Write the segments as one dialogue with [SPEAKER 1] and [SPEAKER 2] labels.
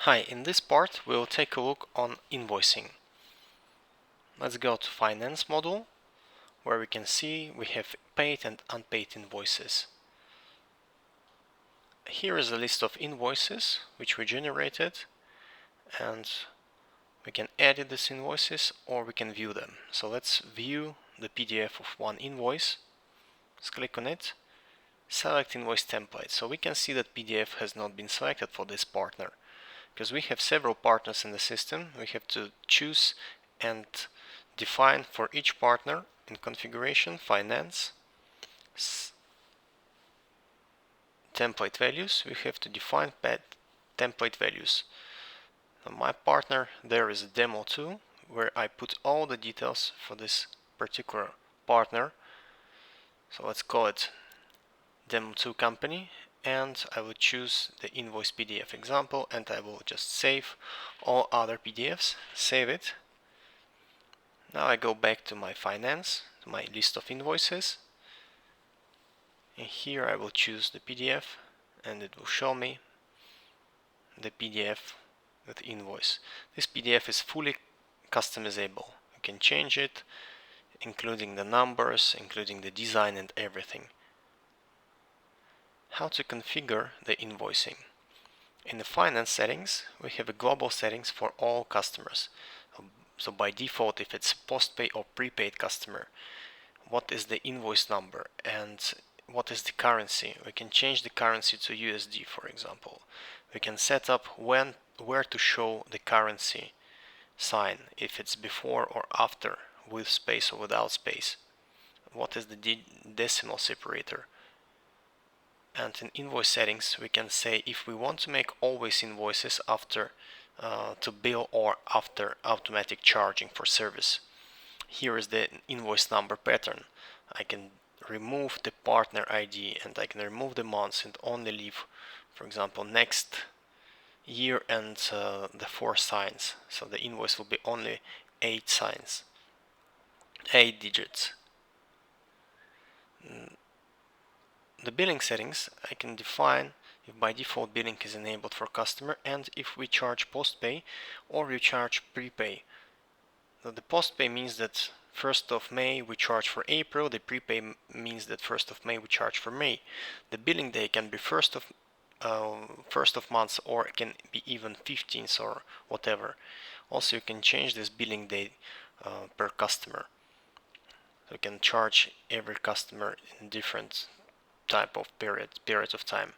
[SPEAKER 1] Hi, in this part we'll take a look on invoicing. Let's go to Finance module, where we can see we have paid and unpaid invoices. Here is a list of invoices which we generated, and we can edit these invoices or we can view them. So let's view the PDF of one invoice. Let's click on it, select invoice template. So we can see that PDF has not been selected for this partner. Because we have several partners in the system, we have to choose and define for each partner in configuration, finance, template values. We have to define template values. Now my partner, there is a demo 2 where I put all the details for this particular partner. So let's call it demo 2 company, and I will choose the invoice PDF example, and I will just save all other PDFs, save it. Now I go back to my finance, to my list of invoices, and here I will choose the PDF, and it will show me the PDF with invoice. This PDF is fully customizable. You can change it, including the numbers, including the design and everything. How to configure the invoicing? In the finance settings, we have a global settings for all customers. So by default, if it's postpay or prepaid customer, what is the invoice number and what is the currency? We can change the currency to USD, for example. We can set up where to show the currency sign, if it's before or after, with space or without space. What is the decimal separator? And in invoice settings, we can say if we want to make always invoices after to bill or after automatic charging for service. Here is the invoice number pattern. I can remove the partner ID and I can remove the months and only leave, for example, next year and the 4 signs. So the invoice will be only 8 signs, 8 digits. The billing settings, I can define if by default billing is enabled for customer and if we charge postpay or we charge prepay. Now the postpay means that 1st of May we charge for April, the prepay means that 1st of May we charge for May. The billing day can be 1st of month, or it can be even 15th or whatever. Also you can change this billing day per customer. So you can charge every customer in different type of period of time.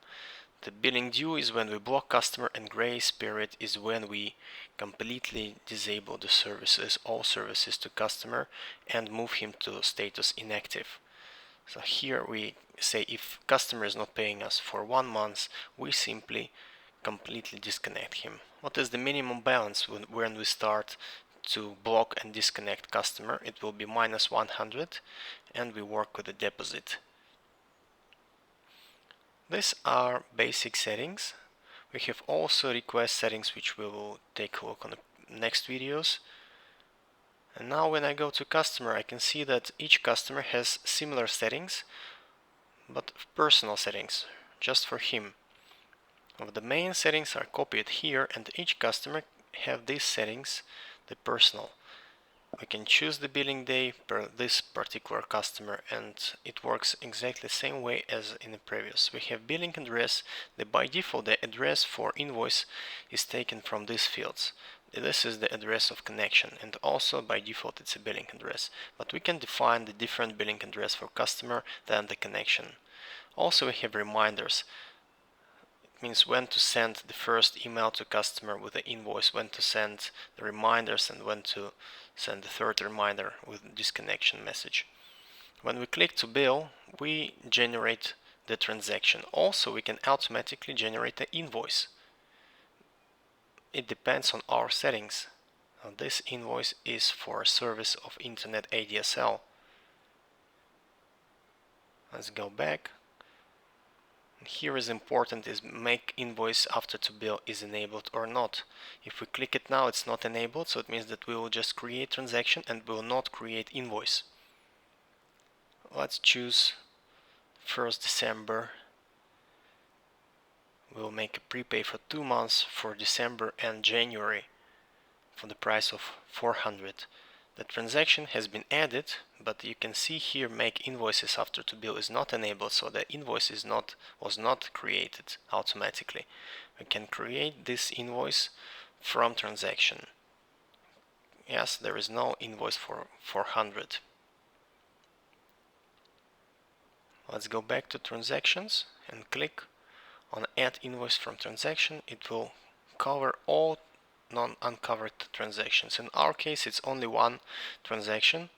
[SPEAKER 1] The billing due is when we block customer, and grace period is when we completely disable the services, all services to customer, and move him to status inactive. So here we say if customer is not paying us for 1 month, we simply completely disconnect him. What is the minimum balance when we start to block and disconnect customer? It will be -100, and we work with the deposit. These are basic settings. We have also request settings, which we will take a look on the next videos. And now when I go to customer, I can see that each customer has similar settings, but personal settings, just for him. The main settings are copied here, and each customer have these settings, the personal. We can choose the billing day per this particular customer, and it works exactly the same way as in the previous. We have billing address. By default, the address for invoice is taken from these fields. This is the address of connection, and also by default it's a billing address. But we can define the different billing address for customer than the connection. Also we have reminders. Means when to send the first email to customer with the invoice, when to send the reminders, and when to send the third reminder with disconnection message. When we click to bill, we generate the transaction. Also we can automatically generate the invoice. It depends on our settings. Now, this invoice is for a service of internet ADSL. Let's go back. Here is important is make invoice after to bill is enabled or not. If we click it now, it's not enabled, so it means that we will just create transaction and will not create invoice. Let's choose 1st December we'll make a prepay for 2 months for December and January for the price of 400. The transaction has been added, but you can see here make invoices after to bill is not enabled, so the invoice was not created automatically. We can create this invoice from transaction. Yes, there is no invoice for 400. Let's go back to transactions and click on add invoice from transaction. It will cover all non-uncovered transactions. In our case, it's only one transaction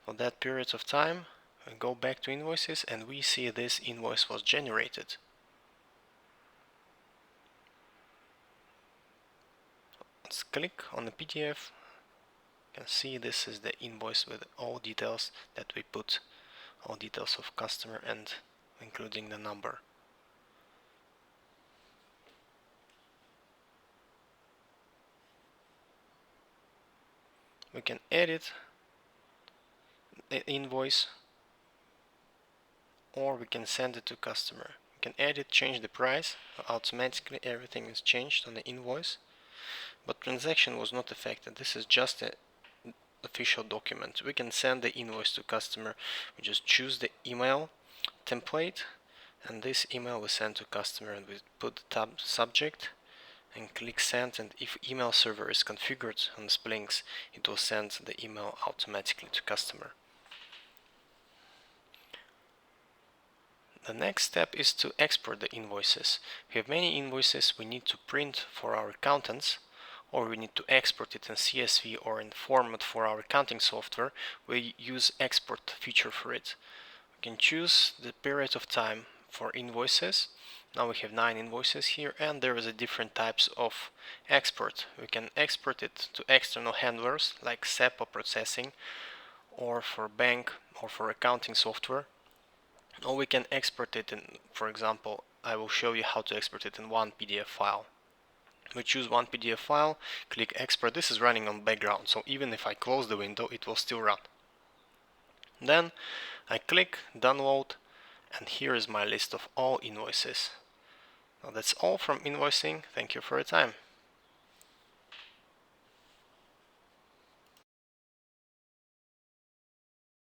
[SPEAKER 1] for that period of time. We go back to invoices and we see this invoice was generated. Let's click on the PDF. You can see this is the invoice with all details that we put, all details of customer and including the number. We can edit the invoice or we can send it to customer. We can edit, change the price, automatically everything is changed on the invoice, but transaction was not affected. This is just an official document. We can send the invoice to customer. We just choose the email template and this email we send to customer, and we put the tab subject and click send, and if email server is configured on Splynx, it will send the email automatically to customer. The next step is to export the invoices. We have many invoices we need to print for our accountants, or we need to export it in CSV or in format for our accounting software. We use export feature for it. We can choose the period of time for invoices. Now we have 9 invoices here, and there is a different types of export. We can export it to external handlers like SAP or processing, or for bank or for accounting software. Or we can export it in, for example, I will show you how to export it in one PDF file. We choose one PDF file, click export. This is running on background, so even if I close the window, it will still run. Then I click download, and here is my list of all invoices. Now that's all from invoicing. Thank you for your time.